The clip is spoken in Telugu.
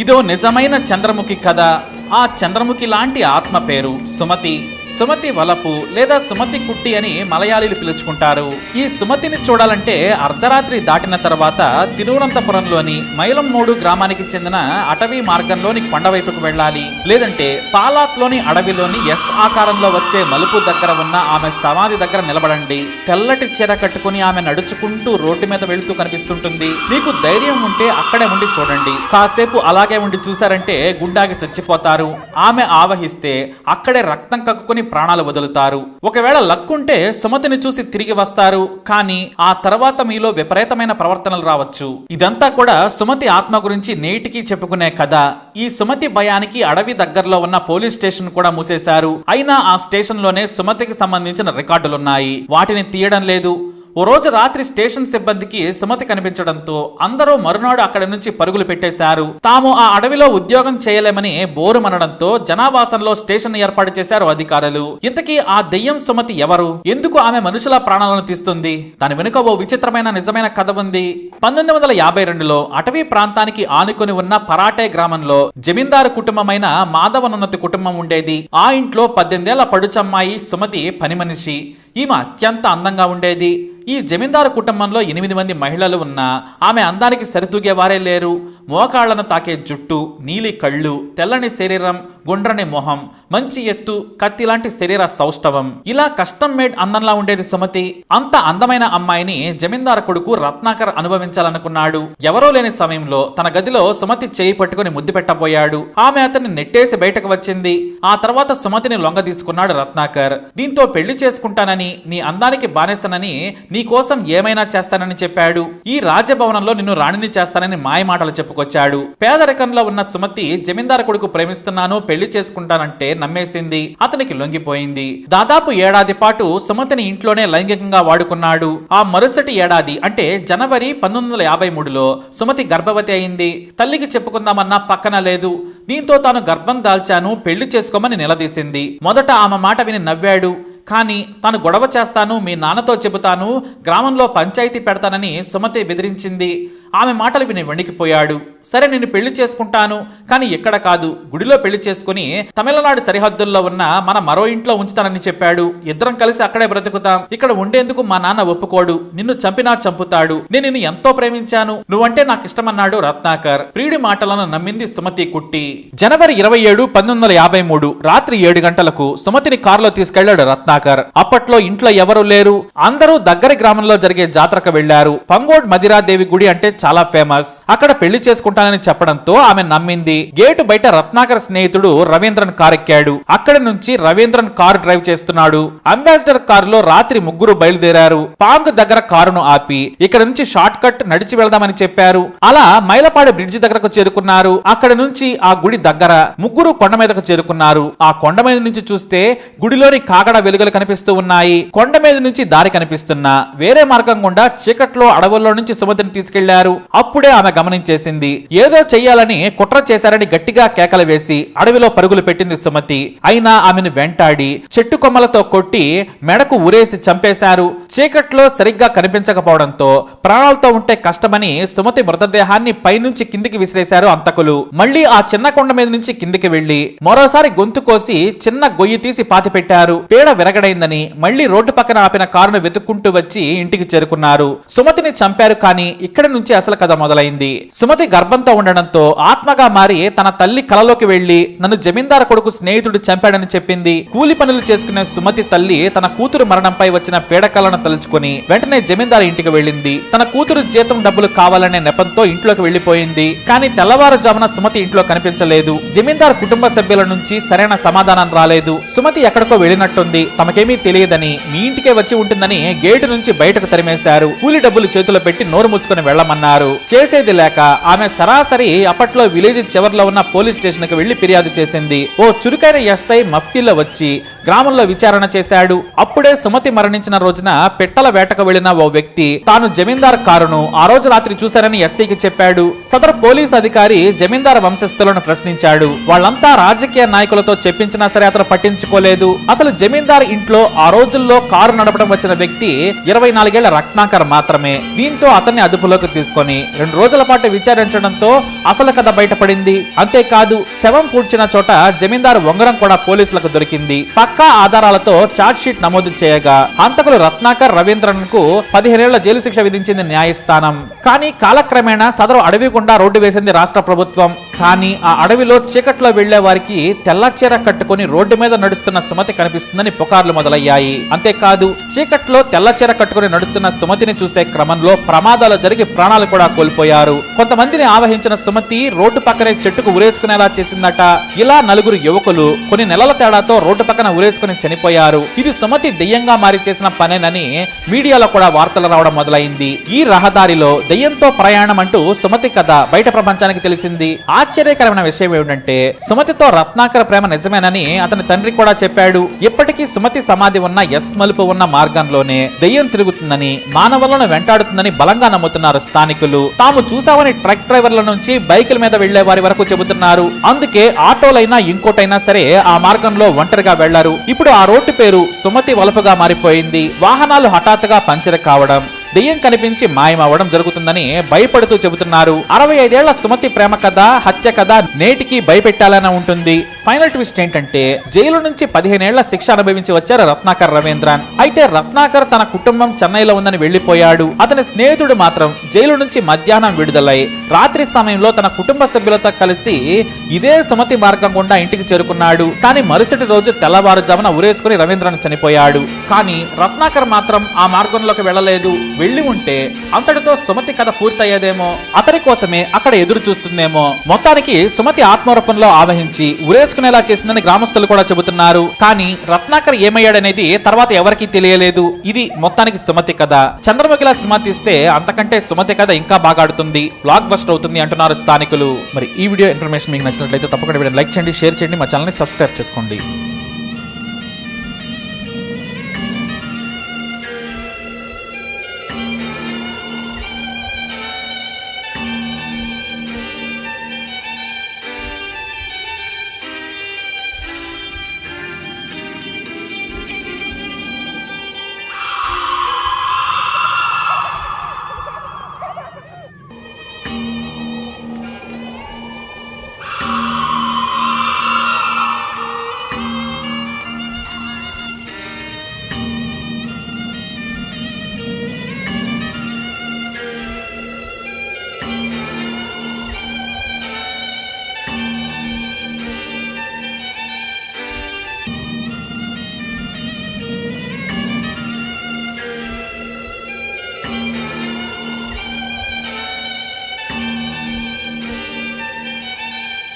ఇదో నిజమైన చంద్రముఖి కథ. ఆ చంద్రముఖి లాంటి ఆత్మ పేరు సుమతి. సుమతి వలపు లేదా సుమతి కుట్టి అని మలయాళీలు పిలుచుకుంటారు. ఈ సుమతిని చూడాలంటే అర్ధరాత్రి దాటిన తర్వాత తిరువనంతపురంలోని మైలంమూడు గ్రామానికి చెందిన అటవీ మార్గంలోని కొండవైపుకు వెళ్ళాలి. లేదంటే పాలాత్లోని అడవిలోని ఎస్ ఆకారంలో వచ్చే మలుపు దగ్గర ఉన్న ఆమె సమాధి దగ్గర నిలబడండి. తెల్లటి చీర కట్టుకుని ఆమె నడుచుకుంటూ రోడ్డు మీద వెళుతూ కనిపిస్తుంటుంది. మీకు ధైర్యం ఉంటే అక్కడే ఉండి చూడండి. కాసేపు అలాగే ఉండి చూశారంటే గుండాకి చచ్చిపోతారు. ఆమె ఆవహిస్తే అక్కడే రక్తం కక్కుని ప్రాణాలు వదులుతారు. ఒకవేళ లక్కుంటే సుమతిని చూసి తిరిగి వస్తారు. కానీ ఆ తర్వాత మీలో విపరీతమైన ప్రవర్తనలు రావచ్చు. ఇదంతా కూడా సుమతి ఆత్మ గురించి నేటికి చెప్పుకునే కథ. ఈ సుమతి భయానికి అడవి దగ్గరలో ఉన్న పోలీస్ స్టేషన్ కూడా మూసేశారు. అయినా ఆ స్టేషన్ లోనే సుమతికి సంబంధించిన రికార్డులున్నాయి. వాటిని తీయడం లేదు. ఓ రోజు రాత్రి స్టేషన్ సిబ్బందికి సుమతి కనిపించడంతో అందరూ మరునాడు అక్కడి నుంచి పరుగులు పెట్టేశారు. తాము ఆ అడవిలో ఉద్యోగం చేయలేమని బోరుమనడంతో జనావాసంలో స్టేషన్ ఏర్పాటు చేశారు అధికారులు. ఇంతకీ ఆ దెయ్యం సుమతి ఎవరు? ఎందుకు ఆమె మనుషుల ప్రాణాలను తీస్తుంది? దాని వెనుక ఓ విచిత్రమైన నిజమైన కథ ఉంది. 1952లో అటవీ ప్రాంతానికి ఆనుకొని ఉన్న పరాటే గ్రామంలో జమీందారు కుటుంబమైన మాధవనున్నతి కుటుంబం ఉండేది. ఆ ఇంట్లో 18 ఏళ్ల పడుచమ్మాయి సుమతి పని మనిషి. ఈమె అత్యంత అందంగా ఉండేది. ఈ జమీందారు కుటుంబంలో 8 మంది మహిళలు ఉన్నా ఆమె అందానికి సరితూగేవారే లేరు. మోకాళ్లను తాకే జుట్టు, నీలి కళ్ళు, తెల్లని శరీరం, గుండ్రని మొహం, మంచి ఎత్తు, కత్తి లాంటి శరీర సౌష్ఠవం, ఇలా కస్టమ్ మేడ్ అందంలా ఉండేది సుమతి. అంత అందమైన అమ్మాయిని జమీందారు కొడుకు రత్నాకర్ అనుభవించాలనుకున్నాడు. ఎవరూ లేని సమయంలో తన గదిలో సుమతి చేయి పట్టుకుని ముద్దు పెట్టబోయాడు. ఆమె అతన్ని నెట్టేసి బయటకు వచ్చింది. ఆ తర్వాత సుమతిని లొంగ తీసుకున్నాడు రత్నాకర్. దీంతో పెళ్లి చేసుకుంటానని, నీ అందానికి బానేసనని, నీ కోసం ఏమైనా చేస్తానని చెప్పాడు. ఈ రాజభవనంలో నిన్ను రాణిని చేస్తానని మాయమాటలు చెప్పుకొచ్చాడు. పేదరికంలో ఉన్న సుమతి జమీందారు కొడుకు ప్రేమిస్తున్నాను, పెళ్లి చేసుకుంటానంటే నమ్మేసింది. అతనికి లొంగిపోయింది. దాదాపు ఏడాది పాటు సుమతిని ఇంట్లోనే లైంగికంగా వాడుకున్నాడు. ఆ మరుసటి ఏడాది అంటే జనవరి 1953లో సుమతి గర్భవతి అయింది. తల్లికి చెప్పుకుందామన్నా పక్కన లేదు. దీంతో తాను గర్భం దాల్చాను, పెళ్లి చేసుకోమని నిలదీసింది. మొదట ఆమె మాట విని నవ్వాడు. కానీ తాను గొడవ చేస్తాను, మీ నాన్నతో చెబుతాను, గ్రామంలో పంచాయతీ పెడతానని సుమతి బెదిరించింది. ఆమె మాటలు విని వణికిపోయాడు. సరే, నేను పెళ్లి చేసుకుంటాను, కానీ ఇక్కడ కాదు, గుడిలో పెళ్లి చేసుకుని తమిళనాడు సరిహద్దుల్లో ఉన్న మన మరో ఇంట్లో ఉంచుతానని చెప్పాడు. ఇద్దరం కలిసి అక్కడే బ్రతుకుతాం. ఇక్కడ ఉండేందుకు మా నాన్న ఒప్పుకోడు, నిన్ను చంపినా చంపుతాడు. నేను నిన్ను ఎంతో ప్రేమించాను, నువ్వంటే నాకు ఇష్టమన్నాడు రత్నాకర్. ప్రియుడి మాటలను నమ్మింది సుమతి కుట్టి. జనవరి 27, 1953 రాత్రి 7 గంటలకు సుమతిని కారులో తీసుకెళ్లాడు రత్నాకర్. అప్పట్లో ఇంట్లో ఎవరూ లేరు. అందరూ దగ్గరి గ్రామంలో జరిగే జాతరకు వెళ్లారు. పంగోడ్ మదిరాదేవి గుడి అంటే చాలా ఫేమస్. అక్కడ పెళ్లి చేసుకుంటానని చెప్పడంతో ఆమె నమ్మింది. గేటు బయట రత్నాకర్ స్నేహితుడు రవీంద్రన్ కార్ ఎక్కాడు. అక్కడి నుంచి రవీంద్రన్ కారు డ్రైవ్ చేస్తున్నాడు. అంబాసిడర్ కారులో రాత్రి ముగ్గురు బయలుదేరారు. పాంగ్ దగ్గర కారును ఆపి ఇక్కడ నుంచి షార్ట్ కట్ నడిచి వెళ్దామని చెప్పారు. అలా మైలపాడి బ్రిడ్జి దగ్గరకు చేరుకున్నారు. అక్కడ నుంచి ఆ గుడి దగ్గర ముగ్గురు కొండ మీదకు చేరుకున్నారు. ఆ కొండ మీద నుంచి చూస్తే గుడిలోని కాగడ వెలుగులు కనిపిస్తూ ఉన్నాయి. కొండ మీద నుంచి దారి కనిపిస్తున్నా వేరే మార్గం గుండా చీకట్లో అడవుల్లో నుంచి సుమతిని తీసుకెళ్లారు. అప్పుడే ఆమె గమనించేసింది. ఏదో చెయ్యాలని కుట్ర చేశారని గట్టిగా కేకలు వేసి అడవిలో పరుగులు పెట్టింది సుమతి. అయినా ఆమెను వెంటాడి చెట్టు కొమ్మలతో కొట్టి మెడకు ఉరేసి చంపేశారు. చీకట్లో సరిగ్గా కనిపించకపోవడంతో ప్రాణాలతో ఉంటే కష్టమని సుమతి మృతదేహాన్ని పైనుంచి కిందికి విసిరేశారు అంతకులు. మళ్లీ ఆ చిన్న కొండ మీద నుంచి కిందికి వెళ్లి మరోసారి గొంతు కోసి చిన్న గొయ్యి తీసి పాతి పెట్టారు. పీడ విరగడైందని మళ్లీ రోడ్డు పక్కన ఆపిన కారును వెతుక్కుంటూ వచ్చి ఇంటికి చేరుకున్నారు. సుమతిని చంపారు. కానీ ఇక్కడి నుంచి అసలు కథ మొదలైంది. సుమతి గర్భంతో ఉండడంతో ఆత్మగా మారి తన తల్లి కలలోకి వెళ్లి నన్ను జమీందారు కొడుకు స్నేహితుడు చంపాడని చెప్పింది. కూలి పనులు చేసుకునే సుమతి తల్లి తన కూతురు మరణంపై వచ్చిన పీడకలను తలుచుకుని వెంటనే జమీందారు ఇంటికి వెళ్ళింది. తన కూతురు జీతం డబ్బులు కావాలనే నెపంతో ఇంట్లోకి వెళ్లిపోయింది. కానీ తెల్లవారుజామున సుమతి ఇంట్లో కనిపించలేదు. జమీందారు కుటుంబ సభ్యుల నుంచి సరైన సమాధానం రాలేదు. సుమతి ఎక్కడికో వెళ్ళినట్టుంది, తమకేమీ తెలియదని, మీ ఇంటికే వచ్చి ఉంటుందని గేటు నుంచి బయటకు తరిమేశారు. కూలి డబ్బులు చేతిలో పెట్టి నోరు మూసుకుని వెళ్లమన్నారు. చేసేది లేక ఆమె సరాసరి అప్పట్లో విలేజ్ చివర్లో ఉన్న పోలీస్ స్టేషన్ కు వెళ్లి ఫిర్యాదు చేసింది. ఓ చురుకైన ఎస్ఐ మఫ్తీలో వచ్చి గ్రామంలో విచారణ చేశాడు. అప్పుడే సుమతి మరణించిన రోజున పెట్టల వేటకు వెళ్లిన ఓ వ్యక్తి తాను జమీందార్ కారును ఆ రోజు రాత్రి చూశారని ఎస్ఐకి చెప్పాడు. సదరు పోలీస్ అధికారి జమీందార్ వంశస్థులను ప్రశ్నించాడు. వాళ్ళంతా రాజకీయ నాయకులతో చెప్పించినా సరే అతను పట్టించుకోలేదు. అసలు జమీందార్ ఇంట్లో ఆ రోజుల్లో కారు నడపడం వచ్చిన వ్యక్తి 24 ఏళ్ల రత్నాకర్ మాత్రమే. దీంతో అతన్ని అదుపులోకి తీసుకొని 2 రోజుల పాటు విచారించడంతో అసలు కథ బయటపడింది. అంతేకాదు శవం పూడ్చిన చోట జమీందార్ ఉంగరం కూడా పోలీసులకు దొరికింది. పక్కా ఆధారాలతో చార్జ్ షీట్ నమోదు చేయగా హంతకులు రత్నాకర్ రవీంద్రన్ కు 15 ఏళ్ల జైలు శిక్ష విధించింది న్యాయస్థానం. కానీ కాలక్రమేణా సదరు అడవి గుండా రోడ్డు వేసింది రాష్ట్ర ప్రభుత్వం. కానీ ఆ అడవిలో చీకట్లో వెళ్లే వారికి తెల్ల చీర కట్టుకుని రోడ్డు మీద నడుస్తున్న సుమతి కనిపిస్తుందని పుకార్లు మొదలయ్యాయి. అంతేకాదు చీకట్లో తెల్ల చీర కట్టుకుని నడుస్తున్న సుమతిని చూసే క్రమంలో ప్రమాదాలు జరిగి ప్రాణాలు కూడా కోల్పోయారు. కొంతమందిని ఆవహించిన సుమతి రోడ్డు పక్కనే చెట్టుకు ఉరేసుకునేలా చేసిందట. ఇలా 4 యువకులు కొన్ని నెలల తేడాతో రోడ్డు పక్కన ఉరేసుకుని చనిపోయారు. ఇది సుమతి దెయ్యంగా మారి చేసిన పనేనని మీడియాలో కూడా వార్తలు రావడం మొదలైంది. ఈ రహదారిలో దెయ్యంతో ప్రయాణం అంటూ సుమతి కథ బయట ప్రపంచానికి తెలిసింది. ఆశ్చర్యకరమైన విషయం ఏమిటంటే సుమతితో రత్నాకర్ ప్రేమ నిజమేనని అతని తండ్రి కూడా చెప్పాడు. ఇప్పటికీ సుమతి సమాధి ఉన్న ఎస్ మలుపు ఉన్న మార్గంలోనే దెయ్యం తిరుగుతుందని, మానవులను వెంటాడుతుందని బలంగా నమ్ముతున్నారు స్థానికులు. తాము చూసామని ట్రక్ డ్రైవర్ల నుంచి బైకుల మీద వెళ్లే వారి వరకు చెబుతున్నారు. అందుకే ఆటోలైనా ఇంకోటైనా సరే ఆ మార్గంలో ఒంటరిగా వెళ్లారు. ఇప్పుడు ఆ రోడ్డు పేరు సుమతి వలపుగా మారిపోయింది. వాహనాలు హఠాత్తుగా పంచర్ కావడం, దెయ్యం కనిపించి మాయమవడం జరుగుతుందని భయపడుతూ చెబుతున్నారు. 65 ఏళ్ల సుమతి ప్రేమ కథ, హత్య కథ నేటికి భయపెట్టాలని ఉంటుంది. ఫైనల్ ట్విస్ట్ ఏంటంటే జైలు నుంచి 15 ఏళ్ల శిక్ష అనుభవించి వచ్చారు రత్నాకర్ రవీంద్రన్. అయితే రత్నాకర్ తన కుటుంబం చెన్నైలో ఉందని వెళ్లిపోయాడు. అతని స్నేహితుడు మాత్రం జైలు నుంచి మధ్యాహ్నం విడుదలై రాత్రి సమయంలో తన కుటుంబ సభ్యులతో కలిసి ఇదే సుమతి మార్గం గుండా ఇంటికి చేరుకున్నాడు. కానీ మరుసటి రోజు తెల్లవారుజామున ఉరేసుకుని రవీంద్రన్ చనిపోయాడు. కానీ రత్నాకర్ మాత్రం ఆ మార్గంలోకి వెళ్లలేదు. వెళ్లి ఉంటే అంతటితో సుమతి కథ పూర్తయ్యేదేమో, అతని కోసమే అక్కడ ఎదురు చూస్తుందేమో. మొత్తానికి సుమతి ఆత్మరూపంలో ఆవహించి ఉరేసుకునేలా చేసిందని గ్రామస్తులు కూడా చెబుతున్నారు. కానీ రత్నాకర్ ఏమయ్యాడనేది తర్వాత ఎవరికీ తెలియలేదు. ఇది మొత్తానికి సుమతి కథ. చంద్రముఖిలా సినిమా తీస్తే అంతకంటే సుమతి కథ ఇంకా బాగా ఆడుతుంది, బ్లాక్ బస్టర్ అవుతుంది అంటున్నారు స్థానికులు. మరి ఈ వీడియో ఇన్ఫర్మేషన్ మీకు నచ్చినట్లయితే తప్పకుండా వీడియోని లైక్ చేయండి, షేర్ చేయండి, మా ఛానల్ని సబ్స్క్రైబ్ చేసుకోండి.